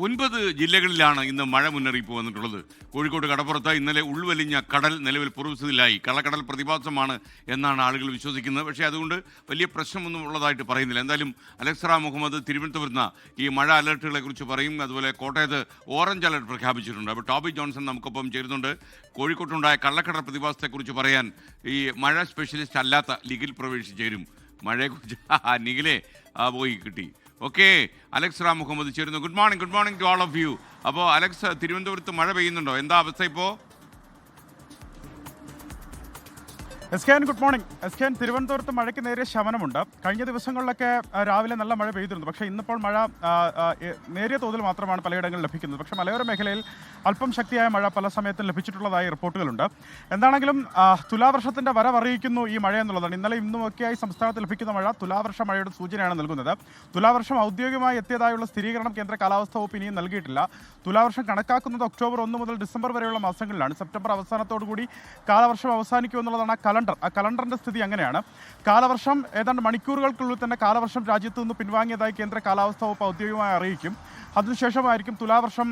9 ജില്ലകളിലാണ് ഇന്ന് മഴ മുന്നറിയിപ്പ് വന്നിട്ടുള്ളത്. കോഴിക്കോട് കടപ്പുറത്ത് ഇന്നലെ ഉൾവലിഞ്ഞ കടൽ നിലവിൽ പൂർവ്വസ്ഥിതിയിലായി. കള്ളക്കടൽ പ്രതിഭാസമാണ് എന്നാണ് ആളുകൾ വിശ്വസിക്കുന്നത്. പക്ഷേ അതുകൊണ്ട് വലിയ പ്രശ്നമൊന്നും ഉള്ളതായിട്ട് പറയുന്നില്ല. എന്തായാലും അലക്സറ മുഹമ്മദ് തിരുവനന്തപുരത്ത് ഈ മഴ അലർട്ടുകളെ കുറിച്ച് പറയും. അതുപോലെ കോട്ടയത്ത് ഓറഞ്ച് അലർട്ട് പ്രഖ്യാപിച്ചിട്ടുണ്ട്. അപ്പോൾ ടോബി ജോൺസൺ നമുക്കൊപ്പം ചേരുന്നുണ്ട്. കോഴിക്കോട്ടുണ്ടായ കള്ളക്കടൽ പ്രതിഭാസത്തെക്കുറിച്ച് പറയാൻ ഈ മഴ സ്പെഷ്യലിസ്റ്റ് അല്ലാത്ത നിഖിൽ പ്രവേശിച്ച് ചേരും. മഴയെക്കുറിച്ച് നിഖിലെ പോയി കിട്ടി. ഓക്കെ, അലക്സ് റാം മുഹമ്മദ് ചേരുന്നു. Good morning to all of you. അപ്പോൾ അലക്സ്, തിരുവനന്തപുരത്ത് മഴ പെയ്യുന്നുണ്ടോ? എന്താ അവസ്ഥ ഇപ്പോൾ? Good morning. തിരുവനന്തപുരത്ത് മഴയ്ക്ക് നേരിയ ശമനമുണ്ട്. കഴിഞ്ഞ ദിവസങ്ങളിലൊക്കെ രാവിലെ നല്ല മഴ പെയ്തിരുന്നു. പക്ഷേ ഇന്നിപ്പോൾ മഴ നേരിയ തോതിൽ മാത്രമാണ് പലയിടങ്ങളിൽ ലഭിക്കുന്നത്. പക്ഷേ മലയോര മേഖലയിൽ അല്പം ശക്തിയായ മഴ പല സമയത്തും ലഭിച്ചിട്ടുള്ളതായി റിപ്പോർട്ടുകളുണ്ട്. എന്താണെങ്കിലും തുലാവർഷത്തിൻ്റെ വരവറിയിക്കുന്നു ഈ മഴ എന്നുള്ളതാണ്. ഇന്നലെ ഇന്നുമൊക്കെയായി സംസ്ഥാനത്ത് ലഭിക്കുന്ന മഴ തുലാവർഷ മഴയുടെ സൂചനയാണ് നൽകുന്നത്. തുലാവർഷം ഔദ്യോഗികമായി എത്തിയതായുള്ള സ്ഥിരീകരണം കേന്ദ്ര കാലാവസ്ഥാ വകുപ്പ് ഇനിയും നൽകിയിട്ടില്ല. തുലാവർഷം കണക്കാക്കുന്നത് ഒക്ടോബർ 1 മുതൽ ഡിസംബർ വരെയുള്ള മാസങ്ങളിലാണ്. സെപ്റ്റംബർ അവസാനത്തോടുകൂടി കാലവർഷം അവസാനിക്കുമെന്നുള്ളതാണ് ആ കലണ്ടറിന്റെ സ്ഥിതി. അങ്ങനെയാണ് കാലവർഷം ഏതാണ്ട് മണിക്കൂറുകൾക്കുള്ളിൽ തന്നെ കാലവർഷം രാജ്യത്തു നിന്ന് പിൻവാങ്ങിയതായി കേന്ദ്ര കാലാവസ്ഥാ വകുപ്പ് ഔദ്യോഗികമായി അറിയിക്കും. അതിനുശേഷമായിരിക്കും തുലാവർഷം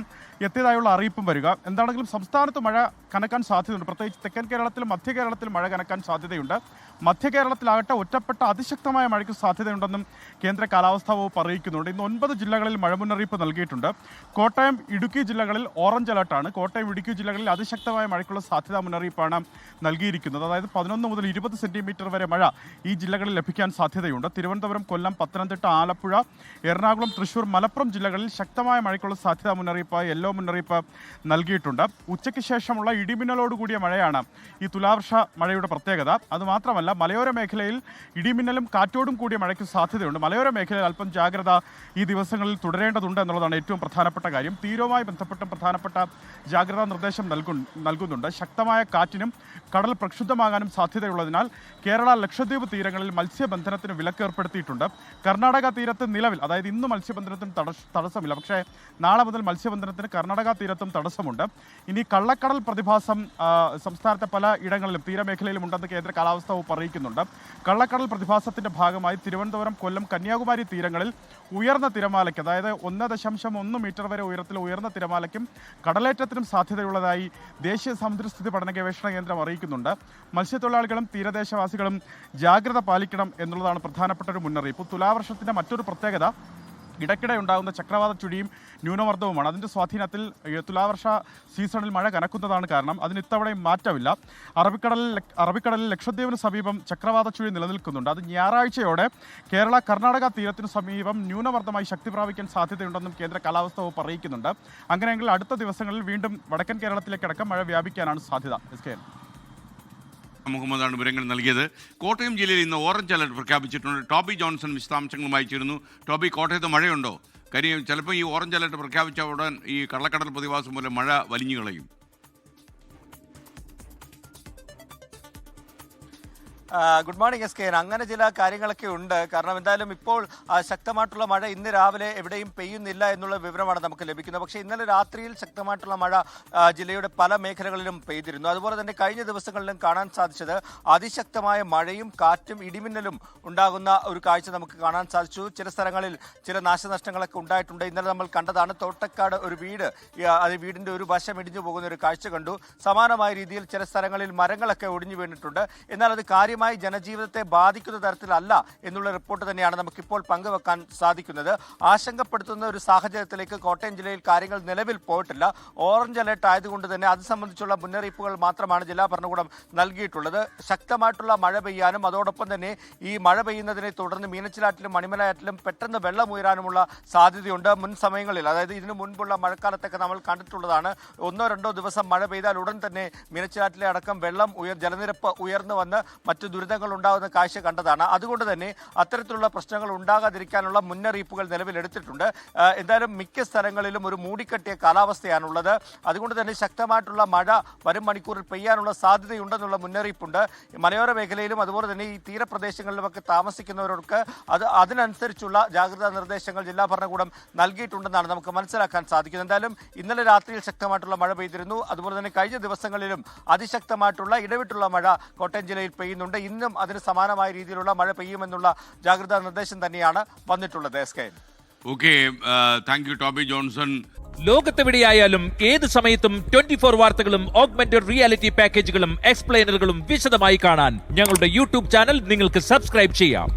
എത്തിയതായുള്ള അറിയിപ്പും വരിക. എന്താണെങ്കിലും സംസ്ഥാനത്ത് മഴ കനക്കാൻ സാധ്യതയുണ്ട്. പ്രത്യേകിച്ച് തെക്കൻ കേരളത്തിലും മധ്യ കേരളത്തിലും മഴ കനക്കാൻ സാധ്യതയുണ്ട്. മധ്യ കേരളത്തിലാകട്ടെ ഒറ്റപ്പെട്ട അതിശക്തമായ മഴയ്ക്ക് സാധ്യതയുണ്ടെന്നും കേന്ദ്ര കാലാവസ്ഥാ വകുപ്പ് അറിയിക്കുന്നുണ്ട്. ഇന്ന് 9 ജില്ലകളിൽ മഴ മുന്നറിയിപ്പ് നൽകിയിട്ടുണ്ട്. കോട്ടയം, ഇടുക്കി ജില്ലകളിൽ ഓറഞ്ച് അലർട്ടാണ്. കോട്ടയം, ഇടുക്കി ജില്ലകളിൽ അതിശക്തമായ മഴയ്ക്കുള്ള സാധ്യതാ മുന്നറിയിപ്പാണ് നൽകിയിരിക്കുന്നത്. അതായത് 11 മുതൽ 20 സെന്റിമീറ്റർ വരെ മഴ ഈ ജില്ലകളിൽ ലഭിക്കാൻ സാധ്യതയുണ്ട്. തിരുവനന്തപുരം, കൊല്ലം, പത്തനംതിട്ട, ആലപ്പുഴ, എറണാകുളം, തൃശൂർ, മലപ്പുറം ജില്ലകളിൽ ശക്തമായ മഴയ്ക്കുള്ള സാധ്യതാ മുന്നറിയിപ്പ് യെല്ലോ മുന്നറിയിപ്പ് നൽകിയിട്ടുണ്ട്. ഉച്ചയ്ക്ക് ശേഷമുള്ള ഇടിമിന്നലോടുകൂടിയ മഴയാണ് ഈ തുലാവർഷ മഴയുടെ പ്രത്യേകത. അതുമാത്രമല്ല, മലയോര മേഖലയിൽ ഇടിമിന്നലും കാറ്റോടും കൂടിയ മഴയ്ക്ക് സാധ്യതയുണ്ട്. മലയോര മേഖലയിൽ അല്പം ജാഗ്രത ഈ ദിവസങ്ങളിൽ തുടരേണ്ടതുണ്ട് എന്നുള്ളതാണ് ഏറ്റവും പ്രധാനപ്പെട്ട കാര്യം. തീരവുമായി ബന്ധപ്പെട്ട് പ്രധാനപ്പെട്ട ജാഗ്രതാ നിർദ്ദേശം നൽകുന്നുണ്ട്. ശക്തമായ കാറ്റിനും കടൽ പ്രക്ഷുബ്ധമാകാനും സാധ്യതയുള്ളതിനാൽ കേരള, ലക്ഷദ്വീപ് തീരങ്ങളിൽ മത്സ്യബന്ധനത്തിന് വിലക്ക് ഏർപ്പെടുത്തിയിട്ടുണ്ട്. കർണാടക തീരത്ത് നിലവിൽ, അതായത് ഇന്ന് മത്സ്യബന്ധനത്തിന് തടസ്സമില്ല. പക്ഷേ നാളെ മുതൽ മത്സ്യബന്ധനത്തിന് കർണാടക തീരത്തും തടസ്സമുണ്ട്. ഇനി കള്ളക്കടൽ പ്രതിഭാസം സംസ്ഥാനത്തെ പല ഇടങ്ങളിലും തീരമേഖലയിലും ഉണ്ടെന്ന് കേന്ദ്ര കാലാവസ്ഥാ വകുപ്പ് അറിയിക്കുന്നുണ്ട്. കള്ളക്കടൽ പ്രതിഭാസത്തിന്റെ ഭാഗമായി തിരുവനന്തപുരം, കൊല്ലം, കന്യാകുമാരി തീരങ്ങളിൽ ഉയർന്ന തിരമാലയ്ക്ക്, അതായത് 1.1 മീറ്റർ വരെ ഉയരത്തിൽ ഉയർന്ന തിരമാലയ്ക്കും കടലേറ്റത്തിനും സാധ്യതയുള്ളതായി ദേശീയ സമുദ്രസ്ഥിതി പഠന ഗവേഷണ കേന്ദ്രം അറിയിക്കുന്നുണ്ട്. മത്സ്യത്തൊഴിലാളികളും തീരദേശവാസികളും ജാഗ്രത പാലിക്കണം എന്നുള്ളതാണ് പ്രധാനപ്പെട്ട ഒരു മുന്നറിയിപ്പ്. തുലാവർഷത്തിന്റെ മറ്റൊരു പ്രത്യേകത ഇടയ്ക്കിടെ ഉണ്ടാകുന്ന ചക്രവാത ചുഴിയും ന്യൂനമർദ്ദവുമാണ്. അതിൻ്റെ സ്വാധീനത്തിൽ തുലാവർഷ സീസണിൽ മഴ കനക്കുന്നതാണ് കാരണം. അതിന് ഇത്തവണയും മാറ്റമില്ല. അറബിക്കടലിൽ ലക്ഷദ്വീപിന് സമീപം ചക്രവാത ചുഴി നിലനിൽക്കുന്നുണ്ട്. അത് ഞായറാഴ്ചയോടെ കേരള, കർണാടക തീരത്തിനു സമീപം ന്യൂനമർദ്ദമായി ശക്തി പ്രാപിക്കാൻ സാധ്യതയുണ്ടെന്നും കേന്ദ്ര കാലാവസ്ഥാ വകുപ്പ് അറിയിക്കുന്നുണ്ട്. അങ്ങനെയെങ്കിൽ അടുത്ത ദിവസങ്ങളിൽ വീണ്ടും വടക്കൻ കേരളത്തിലേക്കടക്കം മഴ വ്യാപിക്കാനാണ് സാധ്യത. മുഹമ്മദാണ് വിവരങ്ങൾ നൽകിയത്. കോട്ടയം ജില്ലയിൽ ഇന്ന് ഓറഞ്ച് അലർട്ട് പ്രഖ്യാപിച്ചിട്ടുണ്ട്. ടോബി ജോൺസൺ വിശദാംശങ്ങളുമായി ചേരുന്നു. ടോബി, കോട്ടയത്ത് മഴയുണ്ടോ? കാര്യം ചിലപ്പോൾ ഈ ഓറഞ്ച് അലർട്ട് പ്രഖ്യാപിച്ച ഉടൻ ഈ കള്ളക്കടൽ പ്രതിഭാസം മൂലം മഴ വലിഞ്ഞു കളയും. Good morning SK. അങ്ങനെ ചില കാര്യങ്ങളൊക്കെ ഉണ്ട്. കാരണം എന്തായാലും ഇപ്പോൾ ശക്തമായിട്ടുള്ള മഴ ഇന്ന് രാവിലെ എവിടെയും പെയ്യുന്നില്ല എന്നുള്ള വിവരമാണ് നമുക്ക് ലഭിക്കുന്നത്. പക്ഷേ ഇന്നലെ രാത്രിയിൽ ശക്തമായിട്ടുള്ള മഴ ജില്ലയുടെ പല മേഖലകളിലും പെയ്തിരുന്നു. അതുപോലെ തന്നെ കഴിഞ്ഞ ദിവസങ്ങളിലും കാണാൻ സാധിച്ചത് അതിശക്തമായ മഴയും കാറ്റും ഇടിമിന്നലും ഉണ്ടാകുന്ന ഒരു കാഴ്ച നമുക്ക് കാണാൻ സാധിച്ചു. ചില സ്ഥലങ്ങളിൽ ചില നാശനഷ്ടങ്ങളൊക്കെ ഉണ്ടായിട്ടുണ്ട്. ഇന്നലെ നമ്മൾ കണ്ടതാണ് തോട്ടക്കാട് ഒരു വീട്, അത് വീടിൻ്റെ ഒരു വശം ഇടിഞ്ഞു പോകുന്ന ഒരു കാഴ്ച കണ്ടു. സമാനമായ രീതിയിൽ ചില സ്ഥലങ്ങളിൽ മരങ്ങളൊക്കെ ഒടിഞ്ഞു വീണിട്ടുണ്ട്. എന്നാൽ അത് കാര്യമായി ജനജീവിതത്തെ ബാധിക്കുന്ന തരത്തിലല്ല എന്നുള്ള റിപ്പോർട്ട് തന്നെയാണ് നമുക്കിപ്പോൾ പങ്കുവെക്കാൻ സാധിക്കുന്നത്. ആശങ്കപ്പെടുത്തുന്ന ഒരു സാഹചര്യത്തിലേക്ക് കോട്ടയം ജില്ലയിൽ കാര്യങ്ങൾ നിലവിൽ പോയിട്ടില്ല. ഓറഞ്ച് അലർട്ട് ആയതുകൊണ്ട് തന്നെ അത് സംബന്ധിച്ചുള്ള മുന്നറിയിപ്പുകൾ മാത്രമാണ് ജില്ലാ ഭരണകൂടം നൽകിയിട്ടുള്ളത്. ശക്തമായിട്ടുള്ള മഴ പെയ്യാനും അതോടൊപ്പം തന്നെ ഈ മഴ പെയ്യുന്നതിനെ തുടർന്ന് മീനച്ചിലാറ്റിലും മണിമലയാറ്റിലും പെട്ടെന്ന് വെള്ളം ഉയരാനുമുള്ള സാധ്യതയുണ്ട്. മുൻ സമയങ്ങളിൽ, അതായത് ഇതിനു മുൻപുള്ള മഴക്കാലത്തൊക്കെ നമ്മൾ കണ്ടിട്ടുള്ളതാണ്. 1-2 ദിവസം മഴ പെയ്താൽ ഉടൻ തന്നെ മീനച്ചിലാറ്റിലെ അടക്കം വെള്ളം ജലനിരപ്പ് ഉയർന്നു വന്ന് മറ്റു ദുരിതങ്ങൾ ഉണ്ടാകുന്ന കാഴ്ച കണ്ടതാണ്. അതുകൊണ്ട് തന്നെ അത്തരത്തിലുള്ള പ്രശ്നങ്ങൾ ഉണ്ടാകാതിരിക്കാനുള്ള മുന്നറിയിപ്പുകൾ നിലവിലെടുത്തിട്ടുണ്ട്. എന്തായാലും മിക്ക സ്ഥലങ്ങളിലും ഒരു മൂടിക്കെട്ടിയ കാലാവസ്ഥയാണുള്ളത്. അതുകൊണ്ട് തന്നെ ശക്തമായിട്ടുള്ള മഴ വരും മണിക്കൂറിൽ പെയ്യാനുള്ള സാധ്യതയുണ്ടെന്നുള്ള മുന്നറിയിപ്പുണ്ട്. മലയോര മേഖലയിലും അതുപോലെ തന്നെ ഈ തീരപ്രദേശങ്ങളിലുമൊക്കെ താമസിക്കുന്നവർക്ക് അതിനനുസരിച്ചുള്ള ജാഗ്രതാ നിർദ്ദേശങ്ങൾ ജില്ലാ ഭരണകൂടം നൽകിയിട്ടുണ്ടെന്നാണ് നമുക്ക് മനസ്സിലാക്കാൻ സാധിക്കുന്നത്. എന്തായാലും ഇന്നലെ രാത്രിയിൽ ശക്തമായിട്ടുള്ള മഴ പെയ്തിരുന്നു. അതുപോലെ തന്നെ കഴിഞ്ഞ ദിവസങ്ങളിലും അതിശക്തമായിട്ടുള്ള ഇടവിട്ടുള്ള മഴ കോട്ടയം ജില്ലയിൽ പെയ്യുന്നുണ്ട്. ഇന്നും അതിന് സമാനമായ രീതിയിലുള്ള മഴ പെയ്യുമെന്നുള്ള ജാഗ്രതാ നിർദ്ദേശം തന്നെയാണ് വന്നിട്ടുള്ളത്. Okay, thank you Toby Johnson. ലോകത്തെവിടെയായാലും ഏത് സമയത്തും 24 വാർത്തകളും ഓഗ്മെന്റഡ് റിയാലിറ്റി പാക്കേജുകളും എക്സ്പ്ലെയിനറുകളും വിശദമായി കാണാൻ ഞങ്ങളുടെ യൂട്യൂബ് ചാനൽ നിങ്ങൾക്ക് സബ്സ്ക്രൈബ് ചെയ്യാം.